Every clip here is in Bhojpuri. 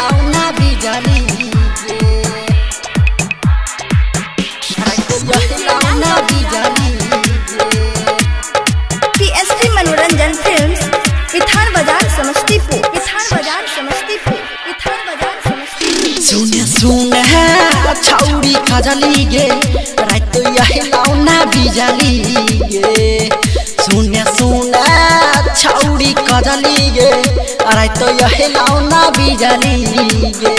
हिलाउना बिजली हिलाउना बिजली पीएसटी मनोरंजन फिल्म्स विठान बाजार समस्तीपुर सुन है छौरी खजली गे रात हिलाउना बिजली गे सुन छौरी खजली गे रात हिलाउना बिजली गे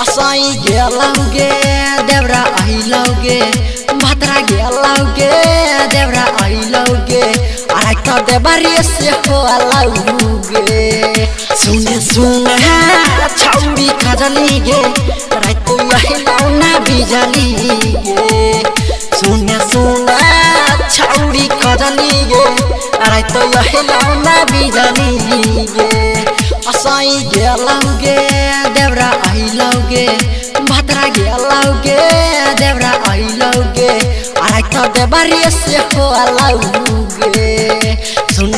असै गेलौगे देवरा आइलौगे भद्रा गेलौगे देवरा आइलौगे रात देवरी से होलौगे सुन है छौरी खजली गे रात हिलाउना बिजली गे सुन छौरी खजली गे रात हिलाउना बिजली गे असै गेलौगे देवरा आइलौगे भद्रा गेलौगे देवरा आइलौगे रात देवरी से होलौगे सुन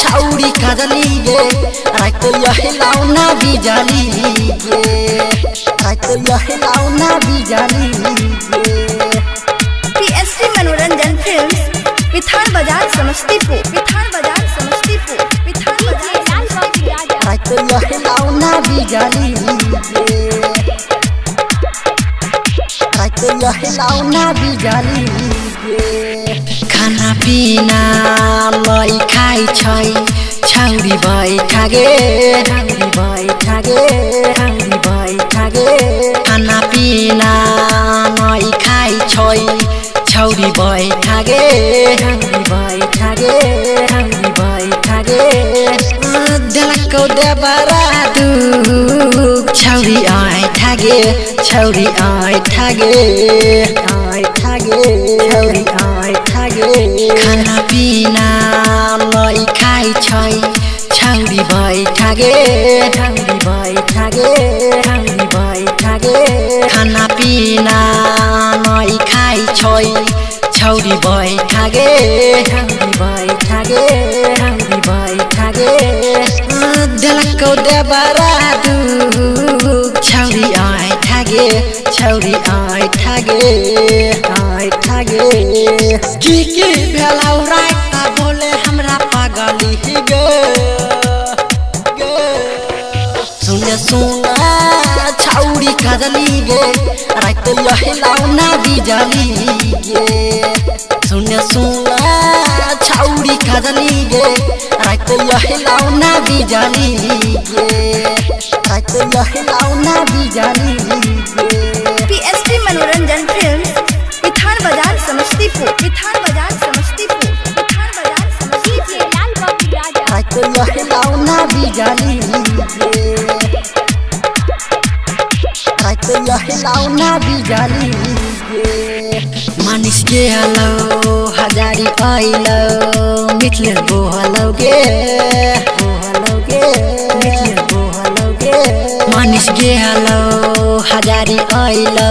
छौरी खजली गे रात हिलाउना बिजली गे रात हिलाउना बिजली गे पीएसटी मनोरंजन फिल्म्स विठान बाजार समस्तीपुर रात हिलाउना बिजली गे रात हिलाउना बिजली गे खाना पीना लै खाइ छै छौरी बैठा गे खाना पीना लै खाइ छै छौरी बैठा गे देलको देवरा दुख छौरी आइठा गे खाना पीना लै खाइ छै छौरी बैठा गे खाना पीना लै खाइ छै छौरी बैठा गे देलको देवरा दुख छौरी आइठा गे की भेलौ रात बोले हमरा पागली गे सुन छौरी खजली गे रात हिलाउना बिजली गे सुन छौरी खजली गे रात हिलाउना बिजली गे रात हिलाउना बिजली गे पीएसटी मनोरंजन फिल्म्स विठान बाजार समस्तीपुर रात हिलाउना बिजली गे रात हिलाउना बिजली गे मानिस गेलौ हजारी आइलौ मिथले बोहलौगे मानिस गेलौ हजारी आइलौ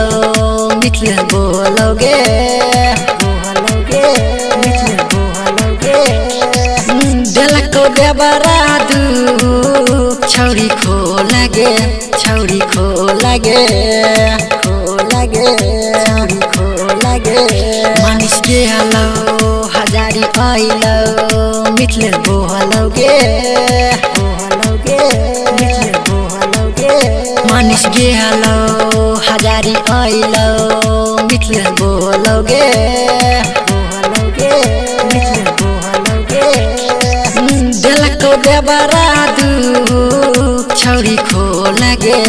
मिथले बोहलौगे देलको देवरा दुख छौरी खोलागे मानिस गेलौ हजारी आइलौ मिथले बोहलौगे मानिस गेलौ हजारी आइलौ मिथले बोहलौगे देलको देवरा दुख छौरी खोलागे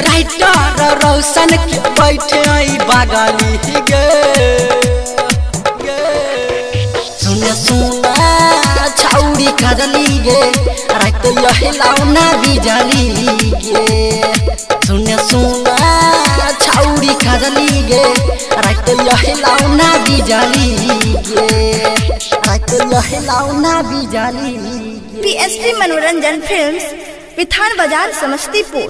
राइटर रौशन के बैठे बागली गे सुन छौरी खजली गे रात हिलाउना बिजली गे सुन छौरी खजली गे रात हिलाउना बिजली गे रात हिलाउना बिजली गे पीएसटी मनोरंजन फिल्म्स विठान बाजार समस्तीपुर।